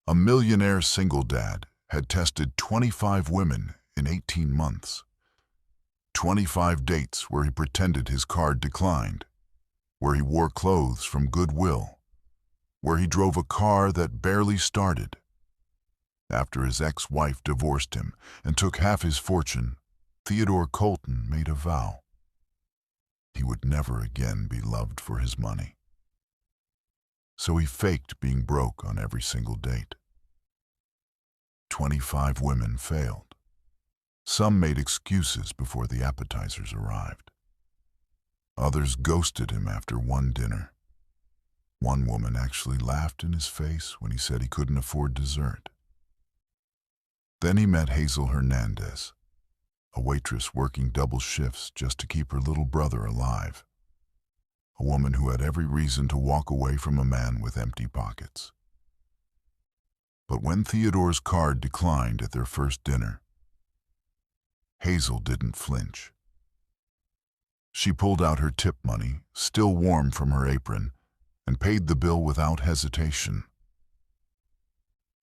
A millionaire single dad had tested 25 women in 18 months. 25 dates where he pretended his card declined, where he wore clothes from Goodwill, where he drove a car that barely started. After his ex-wife divorced him and took half his fortune, Theodore Colton made a vow. He would never again be loved for his money. So he faked being broke on every single date. 25 women failed. Some made excuses before the appetizers arrived. Others ghosted him after one dinner. One woman actually laughed in his face when he said he couldn't afford dessert. Then he met Hazel Hernandez, a waitress working double shifts just to keep her little brother alive. A woman who had every reason to walk away from a man with empty pockets. But when Theodore's card declined at their first dinner, Hazel didn't flinch. She pulled out her tip money, still warm from her apron, and paid the bill without hesitation.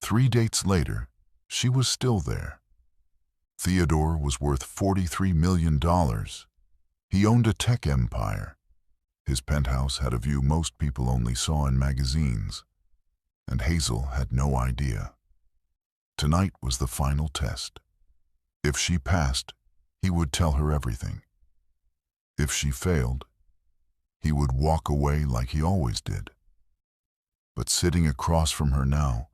3 dates later, she was still there. Theodore was worth $43 million. He owned a tech empire. His penthouse had a view most people only saw in magazines, and Hazel had no idea. Tonight was the final test. If she passed, he would tell her everything. If she failed, he would walk away like he always did. But sitting across from her now,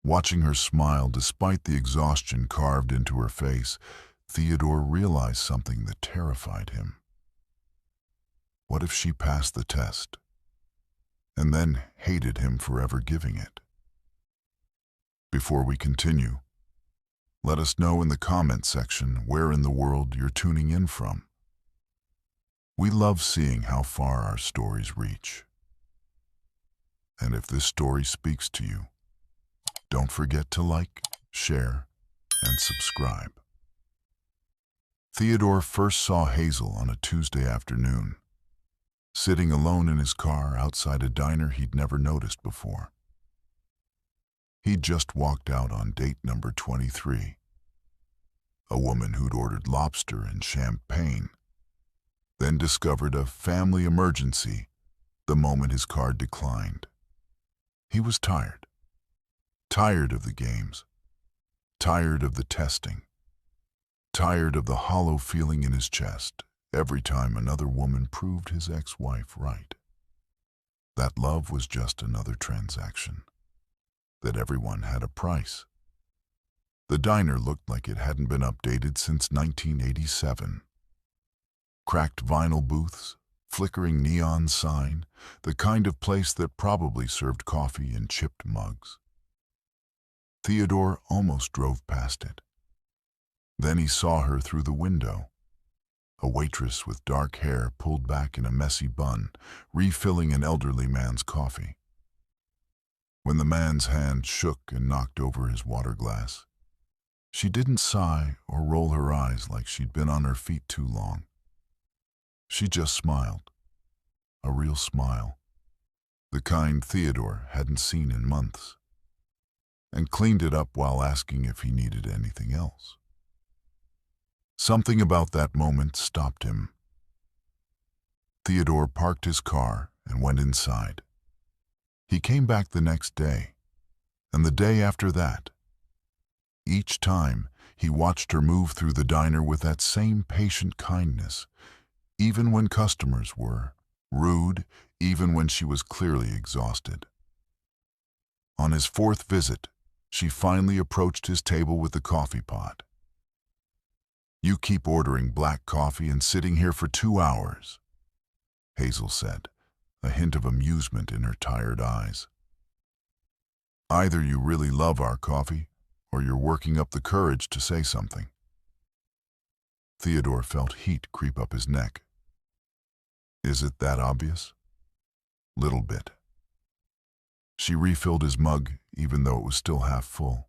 watching her smile despite the exhaustion carved into her face, Theodore realized something that terrified him. What if she passed the test, and then hated him for ever giving it? Before we continue, let us know in the comment section where in the world you're tuning in from. We love seeing how far our stories reach. And if this story speaks to you, don't forget to like, share, and subscribe. Theodore first saw Hazel on a Tuesday afternoon, sitting alone in his car outside a diner he'd never noticed before. He'd just walked out on date number 23, a woman who'd ordered lobster and champagne, then discovered a family emergency the moment his card declined. He was tired. Tired of the games. Tired of the testing. Tired of the hollow feeling in his chest every time another woman proved his ex-wife right. That love was just another transaction. That everyone had a price. The diner looked like it hadn't been updated since 1987. Cracked vinyl booths, flickering neon sign, the kind of place that probably served coffee in chipped mugs. Theodore almost drove past it. Then he saw her through the window. A waitress with dark hair pulled back in a messy bun, refilling an elderly man's coffee. When the man's hand shook and knocked over his water glass, she didn't sigh or roll her eyes like she'd been on her feet too long. She just smiled, a real smile, the kind Theodore hadn't seen in months, and cleaned it up while asking if he needed anything else. Something about that moment stopped him. Theodore parked his car and went inside. He came back the next day, and the day after that. Each time, he watched her move through the diner with that same patient kindness, even when customers were rude, even when she was clearly exhausted. On his 4th visit, she finally approached his table with the coffee pot. "You keep ordering black coffee and sitting here for 2 hours," Hazel said, a hint of amusement in her tired eyes. "Either you really love our coffee, or you're working up the courage to say something." Theodore felt heat creep up his neck. Is it that obvious? Little bit. She refilled his mug, even though it was still half full.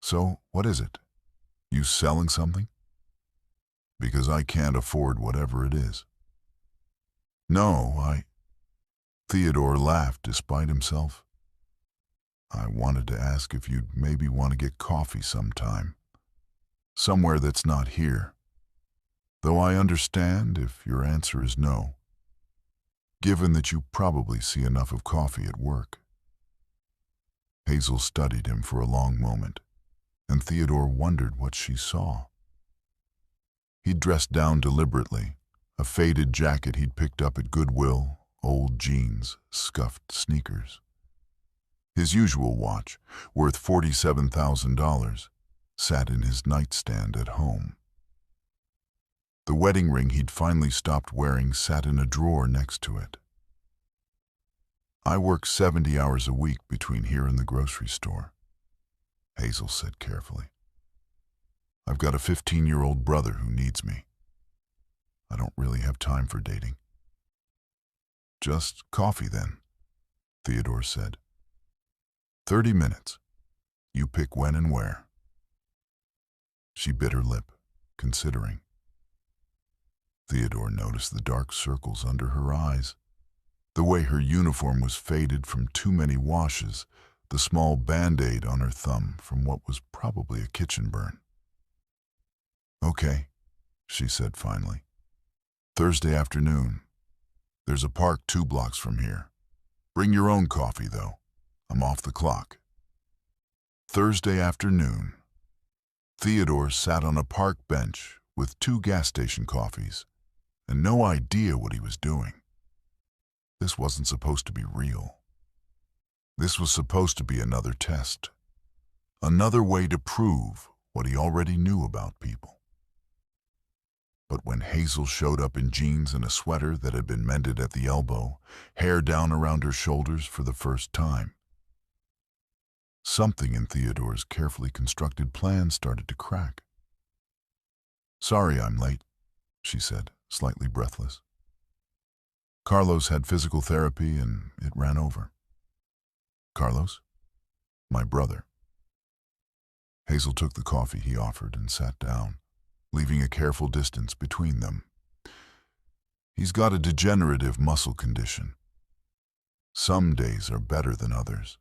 "So, what is it? You selling something?" "Because I can't afford whatever it is." "No, Theodore laughed despite himself. I wanted to ask if you'd maybe want to get coffee sometime. Somewhere that's not here. Though I understand if your answer is no, given that you probably see enough of coffee at work. Hazel studied him for a long moment, and Theodore wondered what she saw. He'd dressed down deliberately, a faded jacket he'd picked up at Goodwill, old jeans, scuffed sneakers. His usual watch, worth $47,000, sat in his nightstand at home. The wedding ring he'd finally stopped wearing sat in a drawer next to it. I work 70 hours a week between here and the grocery store, Hazel said carefully. I've got a 15-year-old brother who needs me. I don't really have time for dating. Just coffee then, Theodore said. 30 minutes. You pick when and where. She bit her lip, considering. Theodore noticed the dark circles under her eyes, the way her uniform was faded from too many washes, the small Band-Aid on her thumb from what was probably a kitchen burn. Okay, she said finally. Thursday afternoon. There's a park 2 blocks from here. Bring your own coffee, though. I'm off the clock. Thursday afternoon. Theodore sat on a park bench with 2 gas station coffees and no idea what he was doing. This wasn't supposed to be real. This was supposed to be another test, another way to prove what he already knew about people. But when Hazel showed up in jeans and a sweater that had been mended at the elbow, hair down around her shoulders for the first time, something in Theodore's carefully constructed plan started to crack. Sorry I'm late, she said, slightly breathless. Carlos had physical therapy and it ran over. Carlos? My brother. Hazel took the coffee he offered and sat down, leaving a careful distance between them. He's got a degenerative muscle condition. Some days are better than others.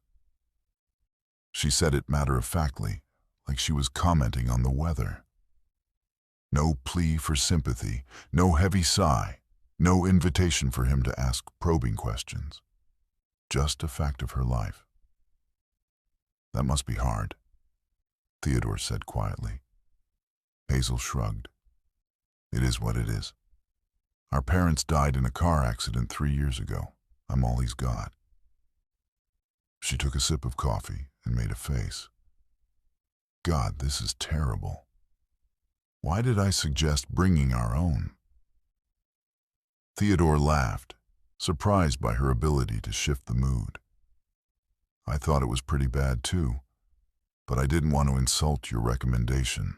She said it matter-of-factly, like she was commenting on the weather. No plea for sympathy, no heavy sigh, no invitation for him to ask probing questions. Just a fact of her life. That must be hard, Theodore said quietly. Hazel shrugged. It is what it is. Our parents died in a car accident 3 years ago. I'm all he's got. She took a sip of coffee and made a face. God, this is terrible. Why did I suggest bringing our own? Theodore laughed, surprised by her ability to shift the mood. I thought it was pretty bad too, but I didn't want to insult your recommendation.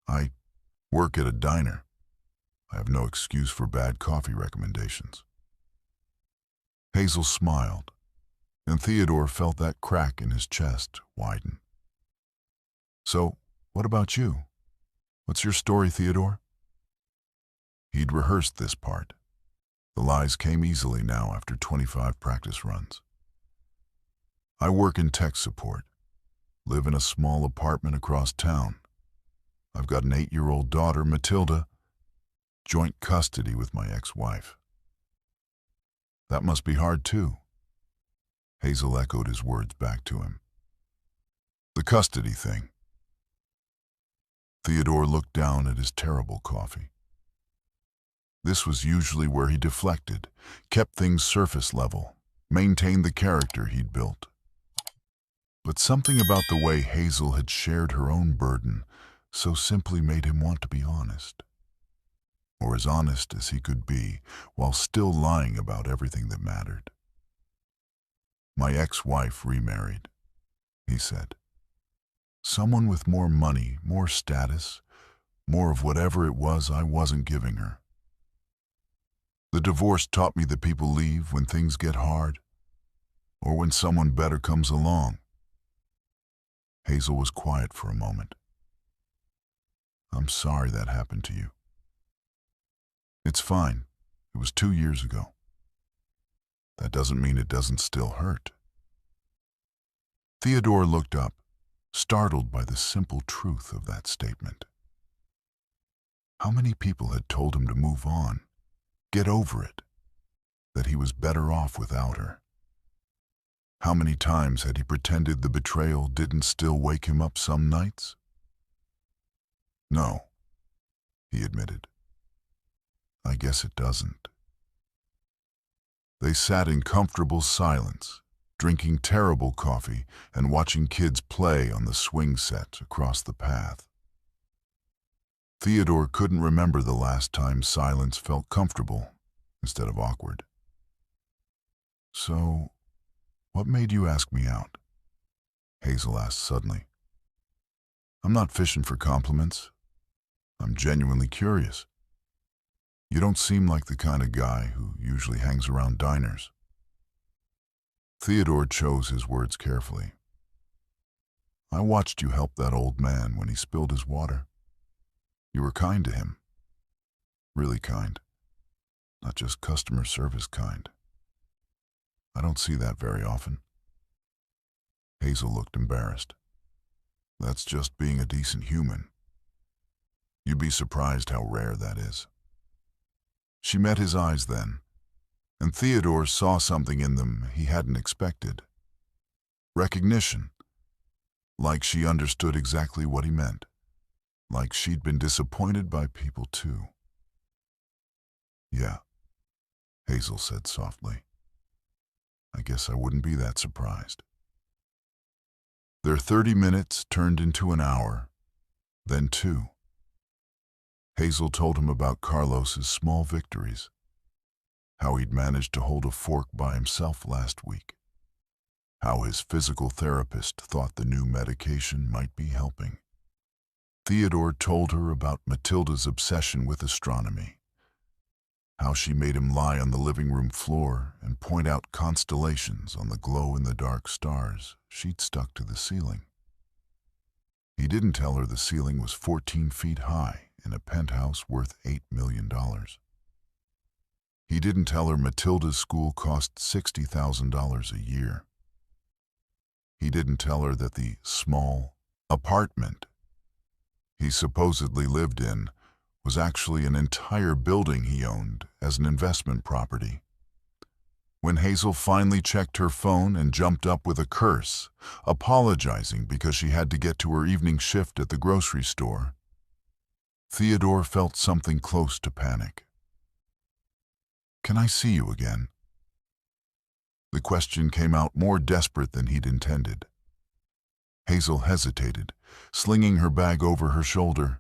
I work at a diner. I have no excuse for bad coffee recommendations. Hazel smiled, and Theodore felt that crack in his chest widen. So, what about you? What's your story, Theodore? He'd rehearsed this part. The lies came easily now after 25 practice runs. I work in tech support, live in a small apartment across town. I've got an 8-year-old daughter, Matilda, joint custody with my ex-wife. That must be hard too. Hazel echoed his words back to him. The custody thing. Theodore looked down at his terrible coffee. This was usually where he deflected, kept things surface level, maintained the character he'd built. But something about the way Hazel had shared her own burden so simply made him want to be honest. Or as honest as he could be, while still lying about everything that mattered. My ex-wife remarried, he said. Someone with more money, more status, more of whatever it was I wasn't giving her. The divorce taught me that people leave when things get hard, or when someone better comes along. Hazel was quiet for a moment. I'm sorry that happened to you. It's fine. It was 2 years ago. That doesn't mean it doesn't still hurt. Theodore looked up, startled by the simple truth of that statement. How many people had told him to move on, get over it, that he was better off without her? How many times had he pretended the betrayal didn't still wake him up some nights? No, he admitted. I guess it doesn't. They sat in comfortable silence, drinking terrible coffee and watching kids play on the swing set across the path. Theodore couldn't remember the last time silence felt comfortable instead of awkward. So, what made you ask me out? Hazel asked suddenly. I'm not fishing for compliments. I'm genuinely curious. You don't seem like the kind of guy who usually hangs around diners. Theodore chose his words carefully. I watched you help that old man when he spilled his water. You were kind to him. Really kind. Not just customer service kind. I don't see that very often. Hazel looked embarrassed. That's just being a decent human. You'd be surprised how rare that is. She met his eyes then, and Theodore saw something in them he hadn't expected. Recognition. Like she understood exactly what he meant. Like she'd been disappointed by people too. Yeah, Hazel said softly. I guess I wouldn't be that surprised. Their 30 minutes turned into an hour, then 2. Hazel told him about Carlos's small victories, how he'd managed to hold a fork by himself last week, how his physical therapist thought the new medication might be helping. Theodore told her about Matilda's obsession with astronomy, how she made him lie on the living room floor and point out constellations on the glow-in-the-dark stars she'd stuck to the ceiling. He didn't tell her the ceiling was 14 feet high in a penthouse worth $8 million. He didn't tell her Matilda's school cost $60,000 a year. He didn't tell her that the small apartment he supposedly lived in was actually an entire building he owned as an investment property. When Hazel finally checked her phone and jumped up with a curse, apologizing because she had to get to her evening shift at the grocery store, Theodore felt something close to panic. Can I see you again? The question came out more desperate than he'd intended. Hazel hesitated, slinging her bag over her shoulder.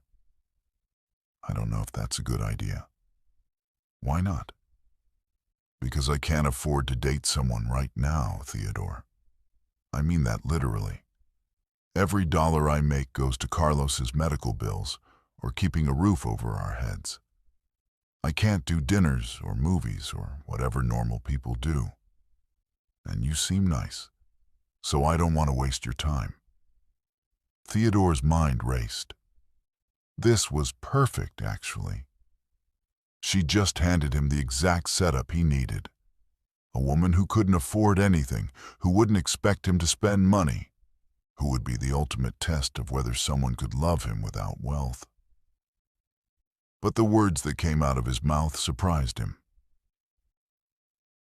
I don't know if that's a good idea. Why not? Because I can't afford to date someone right now, Theodore. I mean that literally. Every dollar I make goes to Carlos's medical bills or keeping a roof over our heads. I can't do dinners or movies or whatever normal people do. And you seem nice, so I don't want to waste your time. Theodore's mind raced. This was perfect, actually. She just handed him the exact setup he needed. A woman who couldn't afford anything, who wouldn't expect him to spend money, who would be the ultimate test of whether someone could love him without wealth. But the words that came out of his mouth surprised him.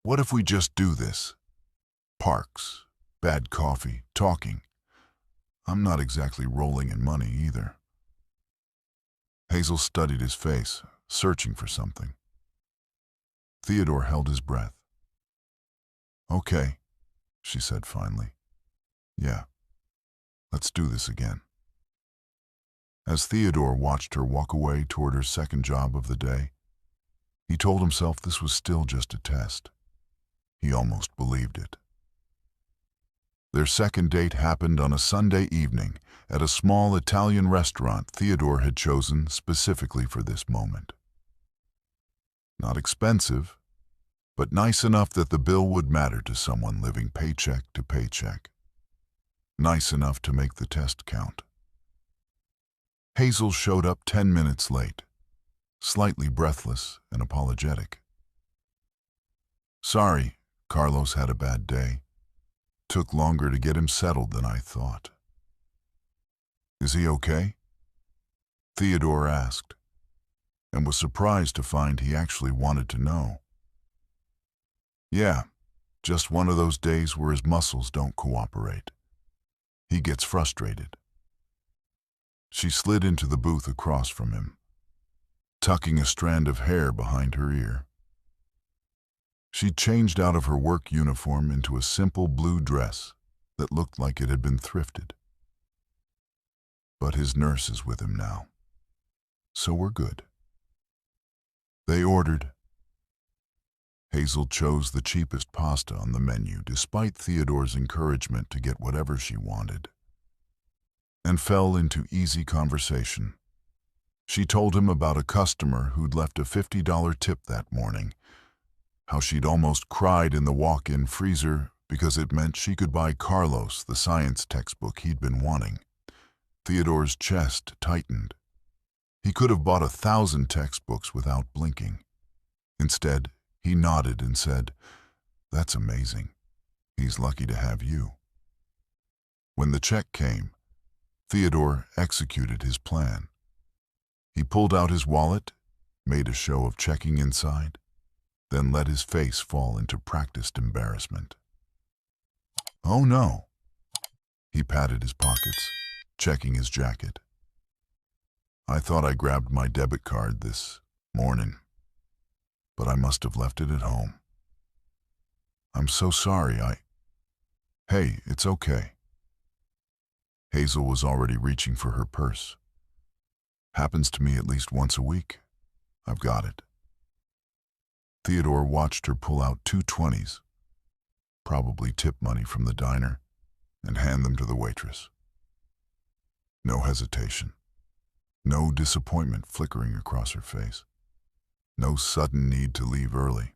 What if we just do this? Parks, bad coffee, talking. I'm not exactly rolling in money either. Hazel studied his face, searching for something. Theodore held his breath. Okay, she said finally. Yeah, let's do this again. As Theodore watched her walk away toward her second job of the day, he told himself this was still just a test. He almost believed it. Their second date happened on a Sunday evening at a small Italian restaurant Theodore had chosen specifically for this moment. Not expensive, but nice enough that the bill would matter to someone living paycheck to paycheck. Nice enough to make the test count. Hazel showed up 10 minutes late, slightly breathless and apologetic. Sorry, Carlos had a bad day. Took longer to get him settled than I thought. Is he okay? Theodore asked, and was surprised to find he actually wanted to know. Yeah, just one of those days where his muscles don't cooperate. He gets frustrated. She slid into the booth across from him, tucking a strand of hair behind her ear. She changed out of her work uniform into a simple blue dress that looked like it had been thrifted. But his nurse is with him now, so we're good. They ordered. Hazel chose the cheapest pasta on the menu despite Theodore's encouragement to get whatever she wanted, and fell into easy conversation. She told him about a customer who'd left a $50 tip that morning, how she'd almost cried in the walk-in freezer because it meant she could buy Carlos the science textbook he'd been wanting. Theodore's chest tightened. He could have bought 1,000 textbooks without blinking. Instead, he nodded and said, "That's amazing. He's lucky to have you." When the check came, Theodore executed his plan. He pulled out his wallet, made a show of checking inside, then let his face fall into practiced embarrassment. "Oh no." He patted his pockets, checking his jacket. "I thought I grabbed my debit card this morning, but I must have left it at home. I'm so sorry, Hey, it's okay." Hazel was already reaching for her purse. "Happens to me at least once a week. I've got it." Theodore watched her pull out 2 20s, probably tip money from the diner, and hand them to the waitress. No hesitation, no disappointment flickering across her face, no sudden need to leave early.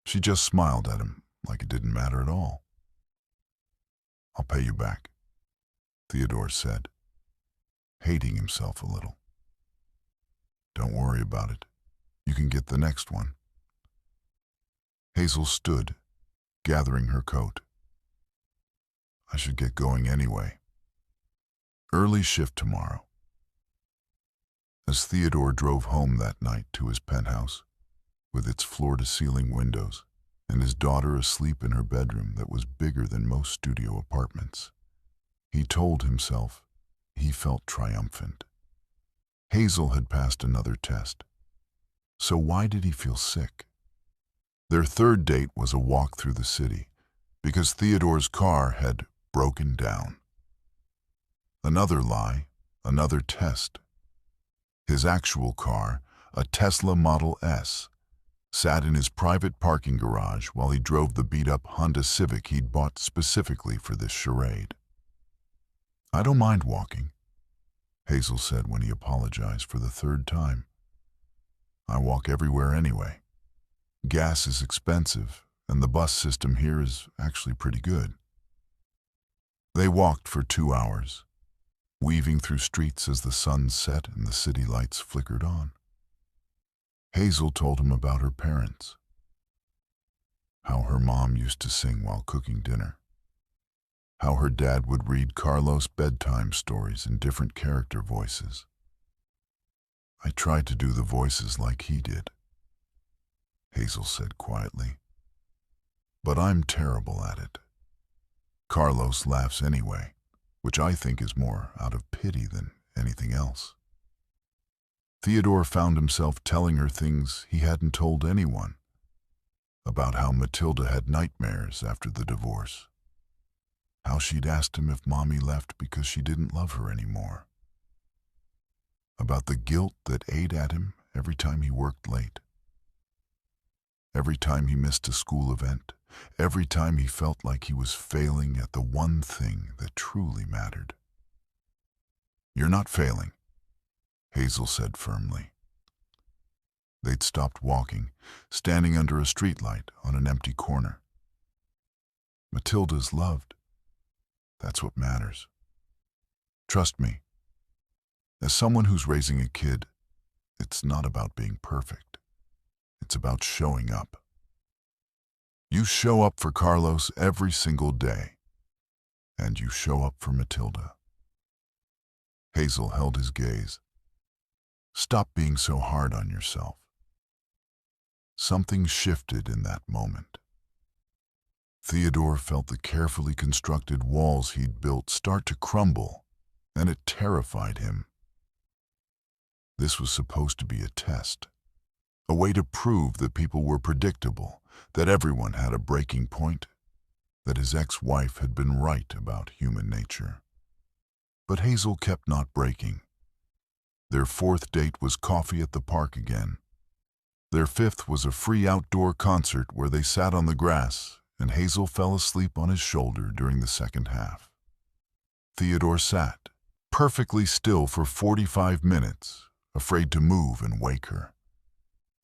She just smiled at him like it didn't matter at all. "I'll pay you back," Theodore said, hating himself a little. "Don't worry about it. You can get the next one." Hazel stood, gathering her coat. "I should get going anyway. Early shift tomorrow." As Theodore drove home that night to his penthouse, with its floor-to-ceiling windows, and his daughter asleep in her bedroom that was bigger than most studio apartments, he told himself he felt triumphant. Hazel had passed another test. So why did he feel sick? Their third date was a walk through the city, because Theodore's car had broken down. Another lie, another test. His actual car, a Tesla Model S, sat in his private parking garage while he drove the beat-up Honda Civic he'd bought specifically for this charade. "I don't mind walking," Hazel said when he apologized for the third time. "I walk everywhere anyway. Gas is expensive, and the bus system here is actually pretty good." They walked for 2 hours, weaving through streets as the sun set and the city lights flickered on. Hazel told him about her parents, how her mom used to sing while cooking dinner, how her dad would read Carlos bedtime stories in different character voices. "I tried to do the voices like he did," Hazel said quietly, "but I'm terrible at it. Carlos laughs anyway, which I think is more out of pity than anything else." Theodore found himself telling her things he hadn't told anyone, about how Matilda had nightmares after the divorce, how she'd asked him if Mommy left because she didn't love her anymore, about the guilt that ate at him every time he worked late, every time he missed a school event, every time he felt like he was failing at the one thing that truly mattered. "You're not failing," Hazel said firmly. They'd stopped walking, standing under a streetlight on an empty corner. "Matilda's loved. That's what matters. Trust me. As someone who's raising a kid, it's not about being perfect. It's about showing up. You show up for Carlos every single day, and you show up for Matilda. Hazel held his gaze. Stop being so hard on yourself. Something shifted in that moment. Theodore felt the carefully constructed walls he'd built start to crumble, and it terrified him. This was supposed to be a test, a way to prove that people were predictable, that everyone had a breaking point, that his ex-wife had been right about human nature. But Hazel kept not breaking. Their fourth date was coffee at the park again. Their fifth was a free outdoor concert where they sat on the grass, and Hazel fell asleep on his shoulder during the second half. Theodore sat, perfectly still for 45 minutes, afraid to move and wake her,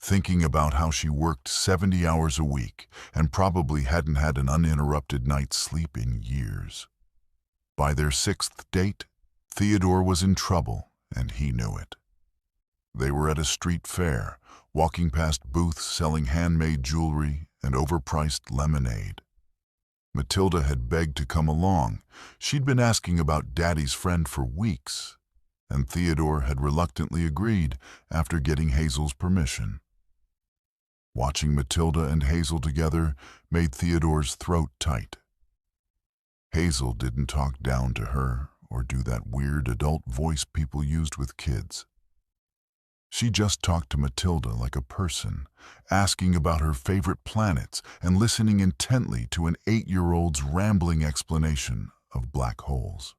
thinking about how she worked 70 hours a week and probably hadn't had an uninterrupted night's sleep in years. By their sixth date, Theodore was in trouble, and he knew it. They were at a street fair, walking past booths selling handmade jewelry and overpriced lemonade. Matilda had begged to come along. She'd been asking about Daddy's friend for weeks, and Theodore had reluctantly agreed after getting Hazel's permission. Watching Matilda and Hazel together made Theodore's throat tight. Hazel didn't talk down to her or do that weird adult voice people used with kids. She just talked to Matilda like a person, asking about her favorite planets and listening intently to an 8-year-old's rambling explanation of black holes.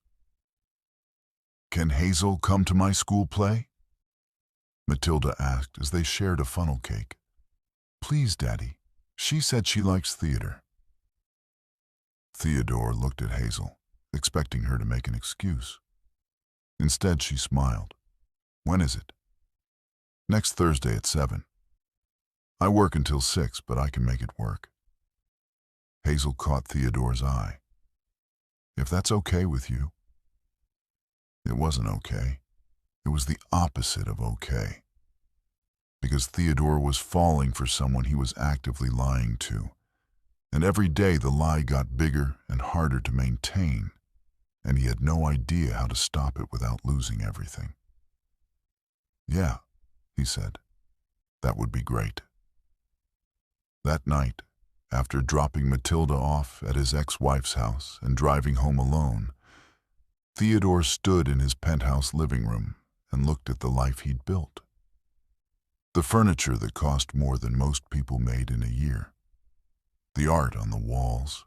"Can Hazel come to my school play?" Matilda asked as they shared a funnel cake. "Please, Daddy. She said she likes theater." Theodore looked at Hazel, expecting her to make an excuse. Instead, she smiled. "When is it?" "Next Thursday at 7. I work until 6, but I can make it work." Hazel caught Theodore's eye. "If that's okay with you." It wasn't okay. It was the opposite of okay. Because Theodore was falling for someone he was actively lying to. And every day the lie got bigger and harder to maintain, and he had no idea how to stop it without losing everything. "Yeah," he said, "that would be great." That night, after dropping Matilda off at his ex-wife's house and driving home alone, Theodore stood in his penthouse living room and looked at the life he'd built. The furniture that cost more than most people made in a year. The art on the walls.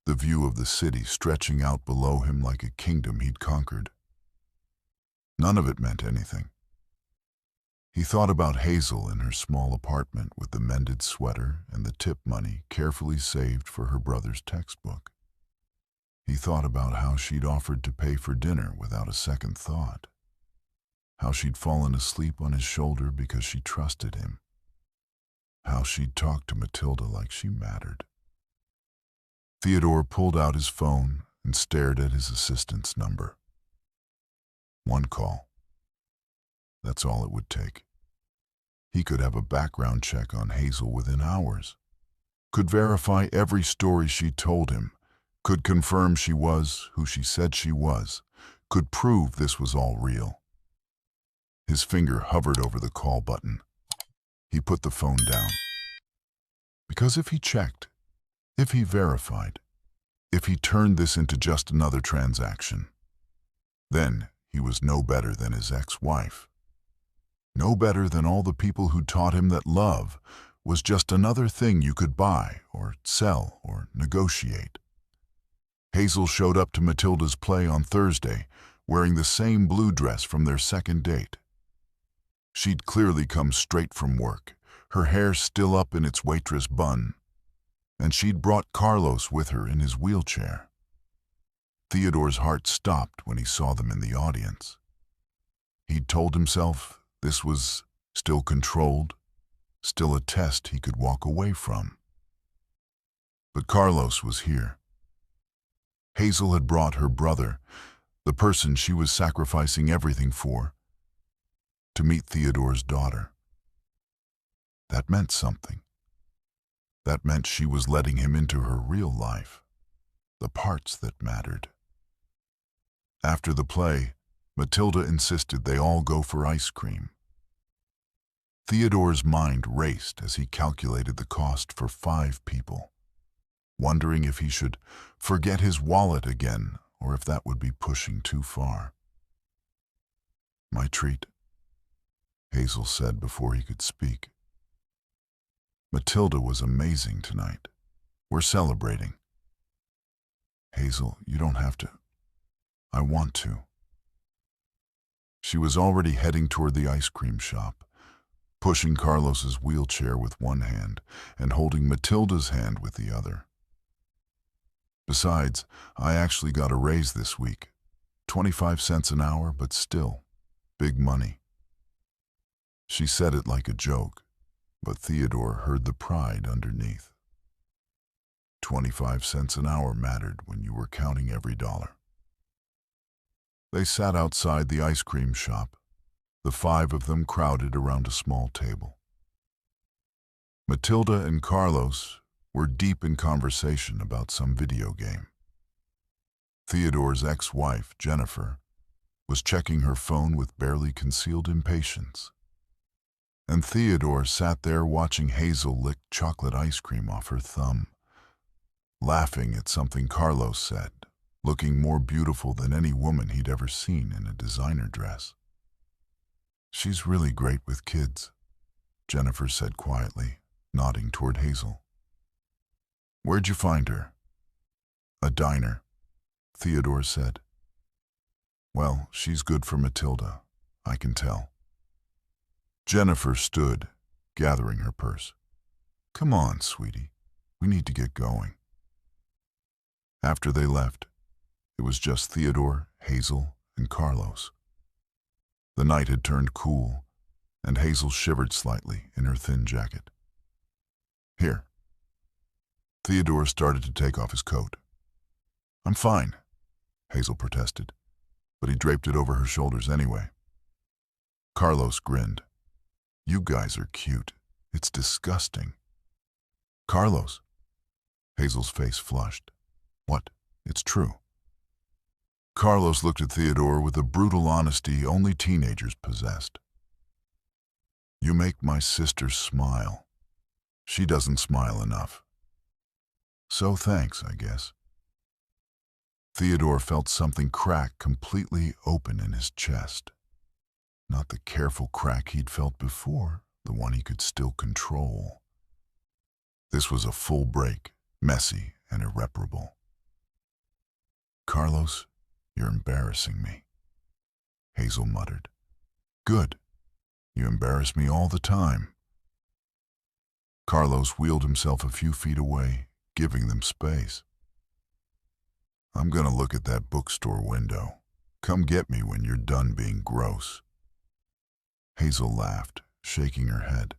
The view of the city stretching out below him like a kingdom he'd conquered. None of it meant anything. He thought about Hazel in her small apartment with the mended sweater and the tip money carefully saved for her brother's textbook. He thought about how she'd offered to pay for dinner without a second thought. How she'd fallen asleep on his shoulder because she trusted him. How she'd talked to Matilda like she mattered. Theodore pulled out his phone and stared at his assistant's number. One call. That's all it would take. He could have a background check on Hazel within hours. Could verify every story she told him. Could confirm she was who she said she was. Could prove this was all real. His finger hovered over the call button. He put the phone down. Because if he checked, if he verified, if he turned this into just another transaction, then he was no better than his ex-wife. No better than all the people who taught him that love was just another thing you could buy or sell or negotiate. Hazel showed up to Matilda's play on Thursday, wearing the same blue dress from their second date. She'd clearly come straight from work, her hair still up in its Waitress bun, and she'd brought Carlos with her in his wheelchair. Theodore's heart stopped when he saw them in the audience. He'd told himself this was still controlled, still a test he could walk away from. But Carlos was here. Hazel had brought her brother, the person she was sacrificing everything for, to meet Theodore's daughter. That meant something. That meant she was letting him into her real life, the parts that mattered. After the play, Matilda insisted they all go for ice cream. Theodore's mind raced as he calculated the cost for 5 people, wondering if he should forget his wallet again or if that would be pushing too far. "My treat," Hazel said before he could speak. "Matilda was amazing tonight. We're celebrating." "Hazel, you don't have to." "I want to." She was already heading toward the ice cream shop, pushing Carlos's wheelchair with one hand and holding Matilda's hand with the other. "Besides, I actually got a raise this week. 25 cents an hour, but still, big money." She said it like a joke, but Theodore heard the pride underneath. 25 cents an hour mattered when you were counting every dollar. They sat outside the ice cream shop, the 5 of them crowded around a small table. Matilda and Carlos were deep in conversation about some video game. Theodore's ex-wife, Jennifer, was checking her phone with barely concealed impatience. And Theodore sat there watching Hazel lick chocolate ice cream off her thumb, laughing at something Carlos said, looking more beautiful than any woman he'd ever seen in a designer dress. "She's really great with kids," Jennifer said quietly, nodding toward Hazel. "Where'd you find her?" "A diner," Theodore said. "Well, she's good for Matilda, I can tell." Jennifer stood, gathering her purse. "Come on, sweetie. We need to get going." After they left, it was just Theodore, Hazel, and Carlos. The night had turned cool, and Hazel shivered slightly in her thin jacket. "Here." Theodore started to take off his coat. "I'm fine," Hazel protested, but he draped it over her shoulders anyway. Carlos grinned. "You guys are cute. It's disgusting." "Carlos." Hazel's face flushed. "What? It's true." Carlos looked at Theodore with the brutal honesty only teenagers possessed. "You make my sister smile. She doesn't smile enough. So thanks, I guess." Theodore felt something crack completely open in his chest. Not the careful crack he'd felt before, the one he could still control. This was a full break, messy and irreparable. "Carlos, you're embarrassing me," Hazel muttered. "Good. You embarrass me all the time." Carlos wheeled himself a few feet away, giving them space. "I'm gonna look at that bookstore window. Come get me when you're done being gross." Hazel laughed, shaking her head.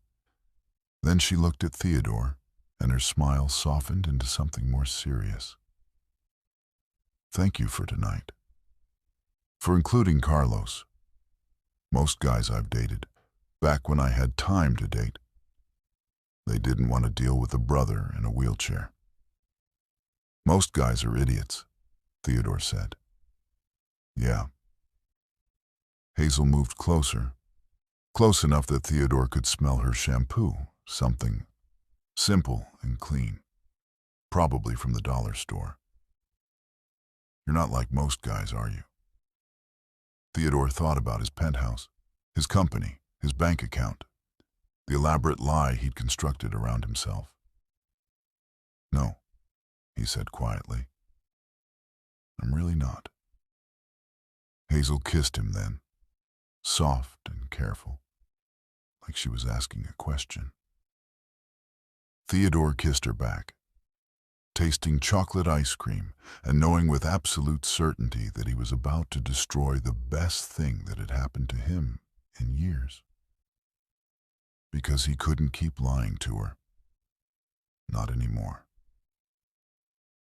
Then she looked at Theodore, and her smile softened into something more serious. "Thank you for tonight. For including Carlos. Most guys I've dated, back when I had time to date, they didn't want to deal with a brother in a wheelchair." "Most guys are idiots," Theodore said. "Yeah." Hazel moved closer, close enough that Theodore could smell her shampoo, something simple and clean, probably from the dollar store. "You're not like most guys, are you?" Theodore thought about his penthouse, his company, his bank account, the elaborate lie he'd constructed around himself. "No," he said quietly. "I'm really not." Hazel kissed him then, soft and careful, like she was asking a question. Theodore kissed her back, tasting chocolate ice cream and knowing with absolute certainty that he was about to destroy the best thing that had happened to him in years. Because he couldn't keep lying to her. Not anymore.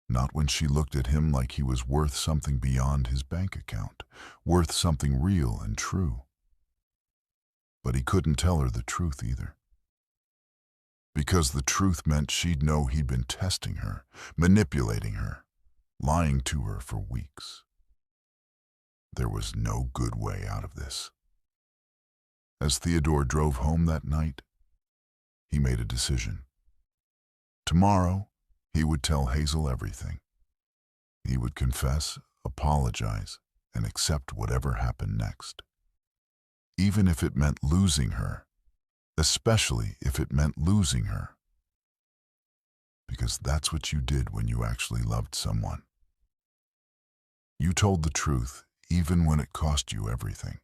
Not when she looked at him like he was worth something beyond his bank account, worth something real and true. But he couldn't tell her the truth either. Because the truth meant she'd know he'd been testing her, manipulating her, lying to her for weeks. There was no good way out of this. As Theodore drove home that night, he made a decision. Tomorrow, he would tell Hazel everything. He would confess, apologize, and accept whatever happened next. Even if it meant losing her, especially if it meant losing her. Because that's what you did when you actually loved someone. You told the truth, even when it cost you everything.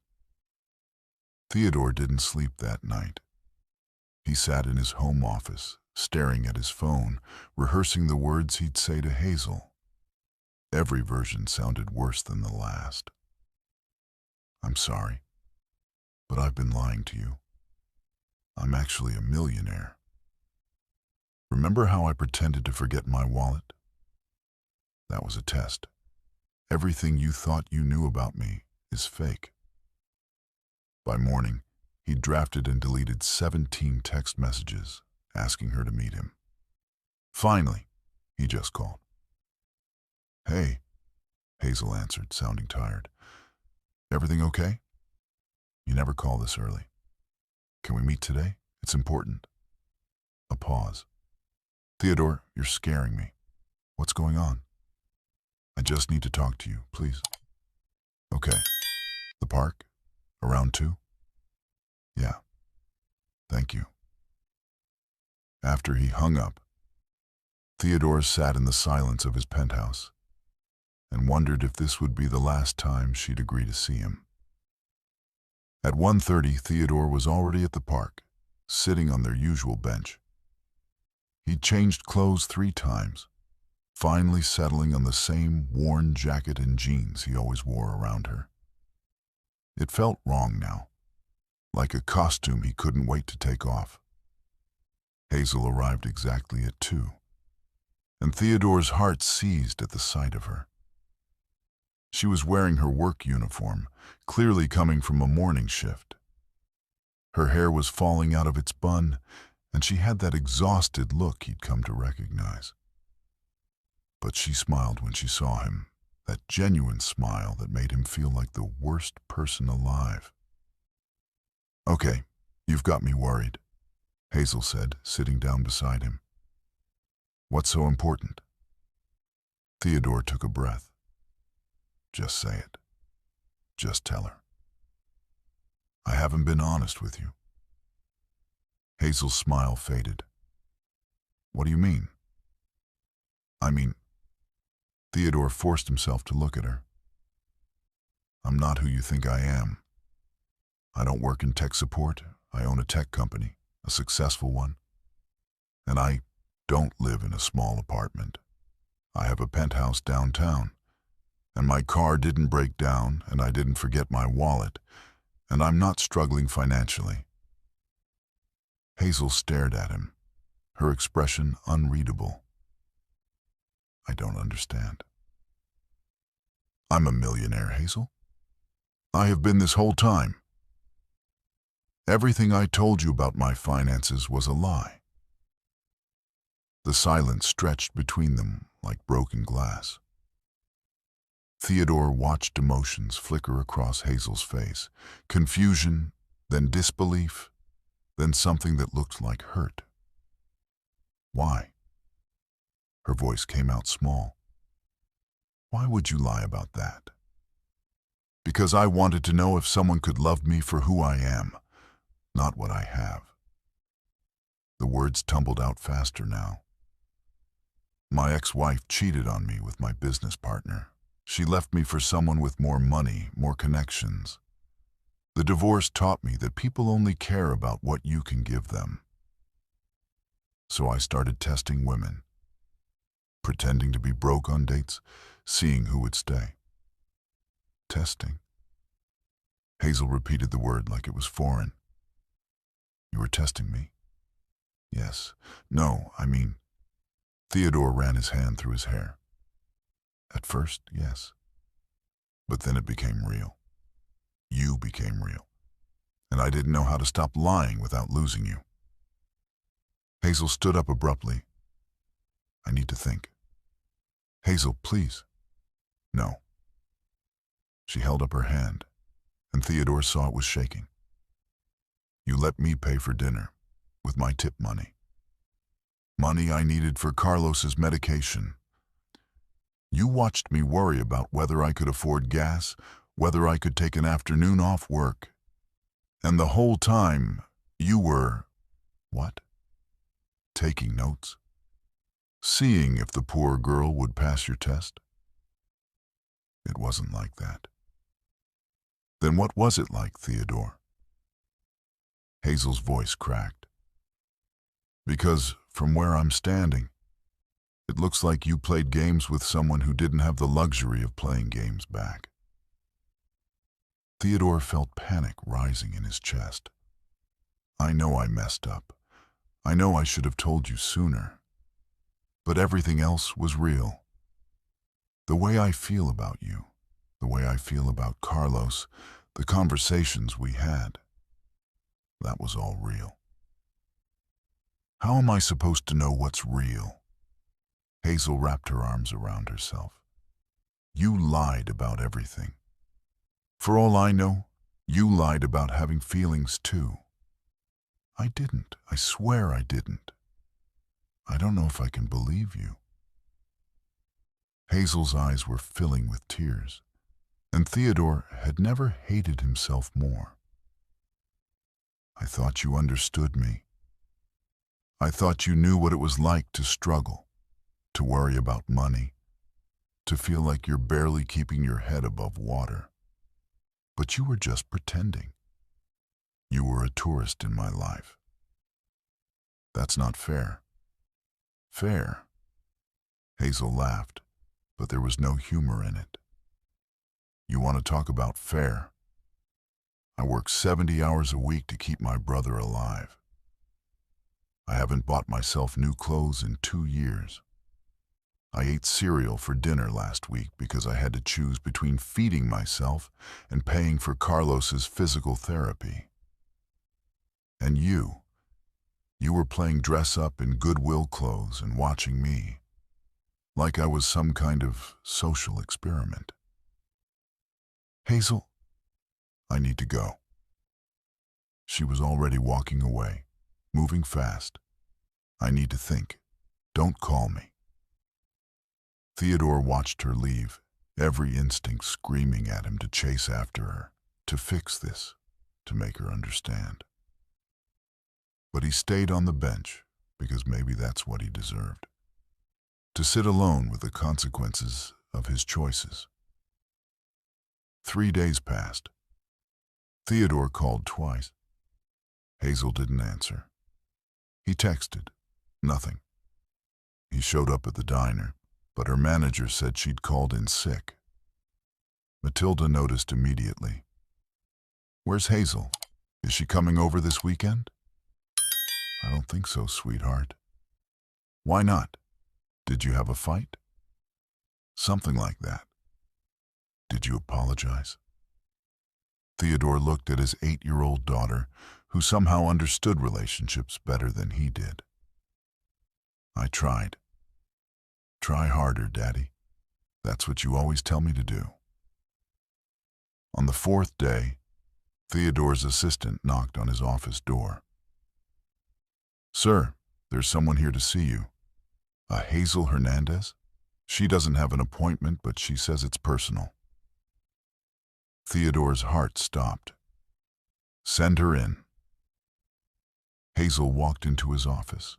Theodore didn't sleep that night. He sat in his home office, staring at his phone, rehearsing the words he'd say to Hazel. Every version sounded worse than the last. I'm sorry, but I've been lying to you. I'm actually a millionaire. Remember how I pretended to forget my wallet? That was a test. Everything you thought you knew about me is fake. By morning, he drafted and deleted 17 text messages asking her to meet him. Finally, he just called. Hey, Hazel answered, sounding tired. Everything okay? You never call this early. Can we meet today? It's important. A pause. Theodore, you're scaring me. What's going on? I just need to talk to you, please. Okay. The park? Around 2? Yeah. Thank you. After he hung up, Theodore sat in the silence of his penthouse and wondered if this would be the last time she'd agree to see him. At 1:30, Theodore was already at the park, sitting on their usual bench. He'd changed clothes 3 times, finally settling on the same worn jacket and jeans he always wore around her. It felt wrong now, like a costume he couldn't wait to take off. Hazel arrived exactly at 2, and Theodore's heart seized at the sight of her. She was wearing her work uniform, clearly coming from a morning shift. Her hair was falling out of its bun, and she had that exhausted look he'd come to recognize. But she smiled when she saw him, that genuine smile that made him feel like the worst person alive. Okay, you've got me worried, Hazel said, sitting down beside him. What's so important? Theodore took a breath. Just say it. Just tell her. I haven't been honest with you. Hazel's smile faded. What do you mean? I mean, Theodore forced himself to look at her. I'm not who you think I am. I don't work in tech support. I own a tech company, a successful one. And I don't live in a small apartment. I have a penthouse downtown. And my car didn't break down, and I didn't forget my wallet, and I'm not struggling financially. Hazel stared at him, her expression unreadable. I don't understand. I'm a millionaire, Hazel. I have been this whole time. Everything I told you about my finances was a lie. The silence stretched between them like broken glass. Theodore watched emotions flicker across Hazel's face, confusion, then disbelief, then something that looked like hurt. Why? Her voice came out small. Why would you lie about that? Because I wanted to know if someone could love me for who I am, not what I have. The words tumbled out faster now. My ex-wife cheated on me with my business partner. She left me for someone with more money, more connections. The divorce taught me that people only care about what you can give them. So I started testing women, pretending to be broke on dates, seeing who would stay. Testing. Hazel repeated the word like it was foreign. You were testing me? Yes. No, I mean... Theodore ran his hand through his hair. At first, yes. But then it became real. You became real. And I didn't know how to stop lying without losing you. Hazel stood up abruptly. I need to think. Hazel, please. No. She held up her hand, and Theodore saw it was shaking. You let me pay for dinner, with my tip money. Money I needed for Carlos's medication. You watched me worry about whether I could afford gas, whether I could take an afternoon off work. And the whole time, you were, what? Taking notes? Seeing if the poor girl would pass your test? It wasn't like that. Then what was it like, Theodore? Hazel's voice cracked. Because from where I'm standing, it looks like you played games with someone who didn't have the luxury of playing games back. Theodore felt panic rising in his chest. I know I messed up. I know I should have told you sooner. But everything else was real. The way I feel about you, the way I feel about Carlos, the conversations we had, that was all real. How am I supposed to know what's real? Hazel wrapped her arms around herself. You lied about everything. For all I know, you lied about having feelings too. I didn't. I swear I didn't. I don't know if I can believe you. Hazel's eyes were filling with tears, and Theodore had never hated himself more. I thought you understood me. I thought you knew what it was like to struggle, to worry about money, to feel like you're barely keeping your head above water. But you were just pretending. You were a tourist in my life. That's not fair. Fair? Hazel laughed, but there was no humor in it. You want to talk about fair? I work 70 hours a week to keep my brother alive. I haven't bought myself new clothes in 2 years. I ate cereal for dinner last week because I had to choose between feeding myself and paying for Carlos's physical therapy. And you were playing dress-up in Goodwill clothes and watching me, like I was some kind of social experiment. Hazel, I need to go. She was already walking away, moving fast. I need to think. Don't call me. Theodore watched her leave, every instinct screaming at him to chase after her, to fix this, to make her understand. But he stayed on the bench because maybe that's what he deserved. To sit alone with the consequences of his choices. 3 days passed. Theodore called twice. Hazel didn't answer. He texted. Nothing. He showed up at the diner, but her manager said she'd called in sick. Matilda noticed immediately. Where's Hazel? Is she coming over this weekend? I don't think so, sweetheart. Why not? Did you have a fight? Something like that. Did you apologize? Theodore looked at his 8-year-old daughter, who somehow understood relationships better than he did. I tried. Try harder, Daddy. That's what you always tell me to do. On the 4th day, Theodore's assistant knocked on his office door. Sir, there's someone here to see you. A Hazel Hernandez? She doesn't have an appointment, but she says it's personal. Theodore's heart stopped. Send her in. Hazel walked into his office,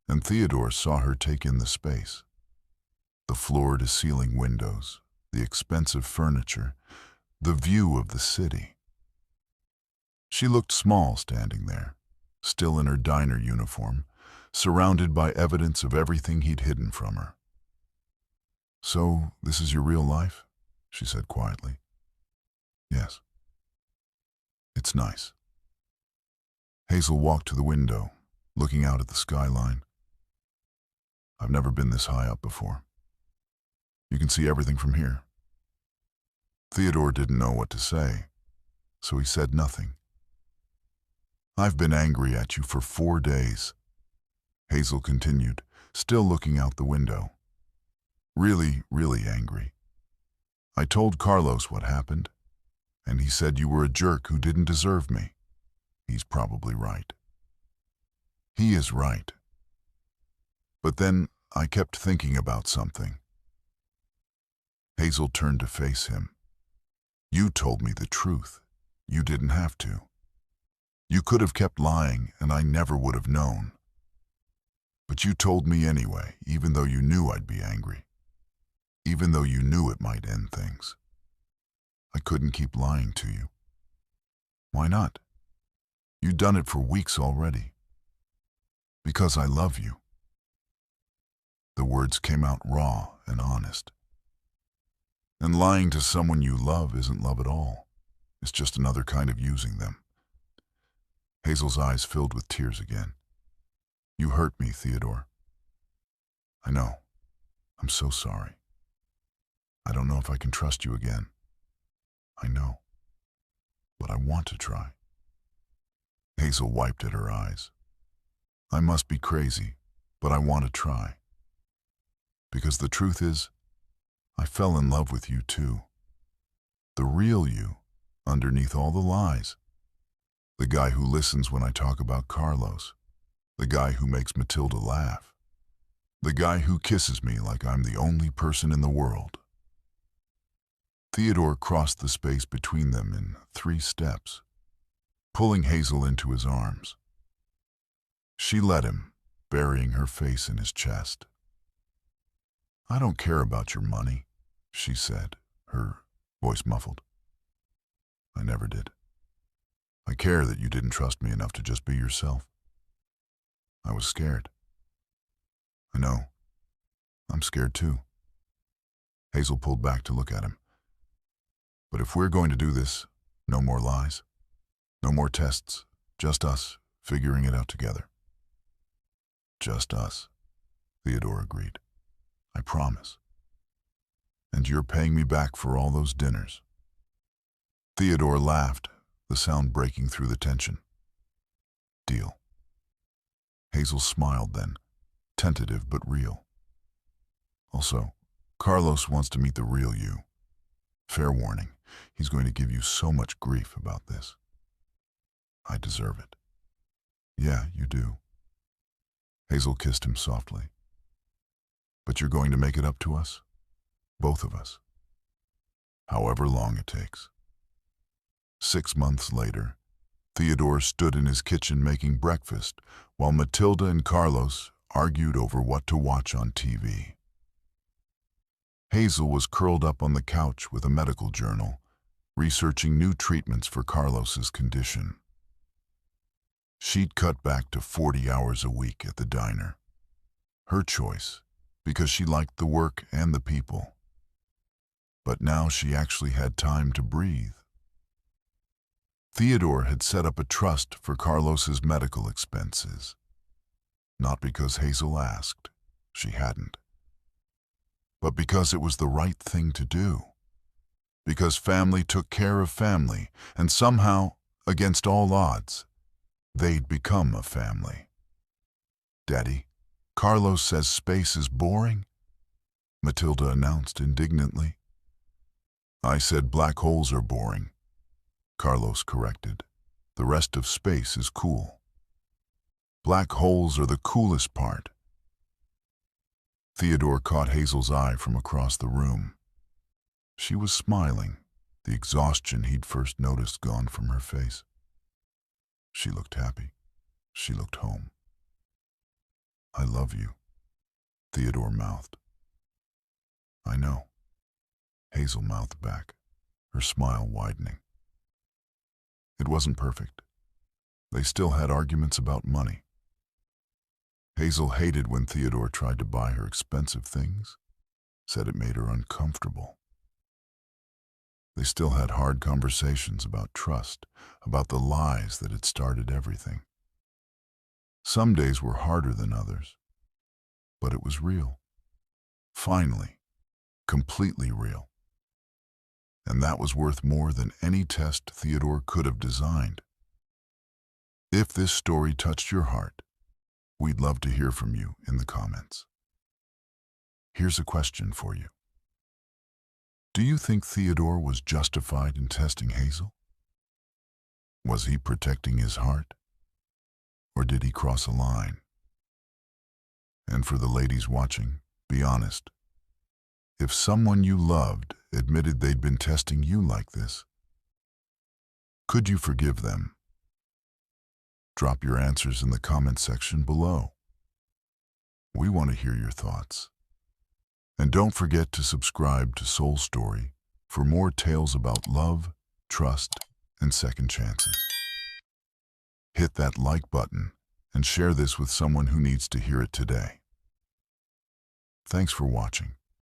and Theodore saw her take in the space. The floor-to-ceiling windows, the expensive furniture, the view of the city. She looked small standing there, still in her diner uniform, surrounded by evidence of everything he'd hidden from her. So, this is your real life? She said quietly. Yes. It's nice. Hazel walked to the window, looking out at the skyline. I've never been this high up before. You can see everything from here. Theodore didn't know what to say, so he said nothing. I've been angry at you for 4 days. Hazel continued, still looking out the window. Really, really angry. I told Carlos what happened, and he said you were a jerk who didn't deserve me. He's probably right. He is right. But then I kept thinking about something. Hazel turned to face him. You told me the truth. You didn't have to. You could have kept lying, and I never would have known. But you told me anyway, even though you knew I'd be angry. Even though you knew it might end things. I couldn't keep lying to you. Why not? You'd done it for weeks already. Because I love you. The words came out raw and honest. And lying to someone you love isn't love at all. It's just another kind of using them. Hazel's eyes filled with tears again. You hurt me, Theodore. I know. I'm so sorry. I don't know if I can trust you again. I know. But I want to try. Hazel wiped at her eyes. I must be crazy, but I want to try. Because the truth is, I fell in love with you too. The real you, underneath all the lies. The guy who listens when I talk about Carlos. The guy who makes Matilda laugh. The guy who kisses me like I'm the only person in the world. Theodore crossed the space between them in 3 steps, pulling Hazel into his arms. She let him, burying her face in his chest. I don't care about your money, she said, her voice muffled. I never did. I care that you didn't trust me enough to just be yourself. I was scared. I know. I'm scared too. Hazel pulled back to look at him. But if we're going to do this, no more lies. No more tests. Just us, figuring it out together. Just us, Theodore agreed. I promise. And you're paying me back for all those dinners. Theodore laughed, the sound breaking through the tension. Deal. Hazel smiled then, tentative but real. Also, Carlos wants to meet the real you. Fair warning, he's going to give you so much grief about this. I deserve it. Yeah, you do. Hazel kissed him softly. But you're going to make it up to us? Both of us. However long it takes. 6 months later, Theodore stood in his kitchen making breakfast while Matilda and Carlos argued over what to watch on TV. Hazel was curled up on the couch with a medical journal, researching new treatments for Carlos's condition. She'd cut back to 40 hours a week at the diner. Her choice, because she liked the work and the people. But now she actually had time to breathe. Theodore had set up a trust for Carlos's medical expenses. Not because Hazel asked, she hadn't. But because it was the right thing to do. Because family took care of family, and somehow, against all odds, they'd become a family. Daddy, Carlos says space is boring, Matilda announced indignantly. I said black holes are boring, Carlos corrected. The rest of space is cool. Black holes are the coolest part. Theodore caught Hazel's eye from across the room. She was smiling, the exhaustion he'd first noticed gone from her face. She looked happy. She looked home. I love you, Theodore mouthed. I know, Hazel mouthed back, her smile widening. It wasn't perfect. They still had arguments about money. Hazel hated when Theodore tried to buy her expensive things, said it made her uncomfortable. They still had hard conversations about trust, about the lies that had started everything. Some days were harder than others, but it was real. Finally, completely real. And that was worth more than any test Theodore could have designed. If this story touched your heart, We'd love to hear from you in the comments. Here's a question for you. Do you think Theodore was justified in testing Hazel? Was he protecting his heart? Or did he cross a line? And for the ladies watching, be honest. If someone you loved admitted they'd been testing you like this, could you forgive them? Drop your answers in the comment section below. We want to hear your thoughts. And don't forget to subscribe to Soul Story for more tales about love, trust, and second chances. Hit that like button and share this with someone who needs to hear it today. Thanks for watching.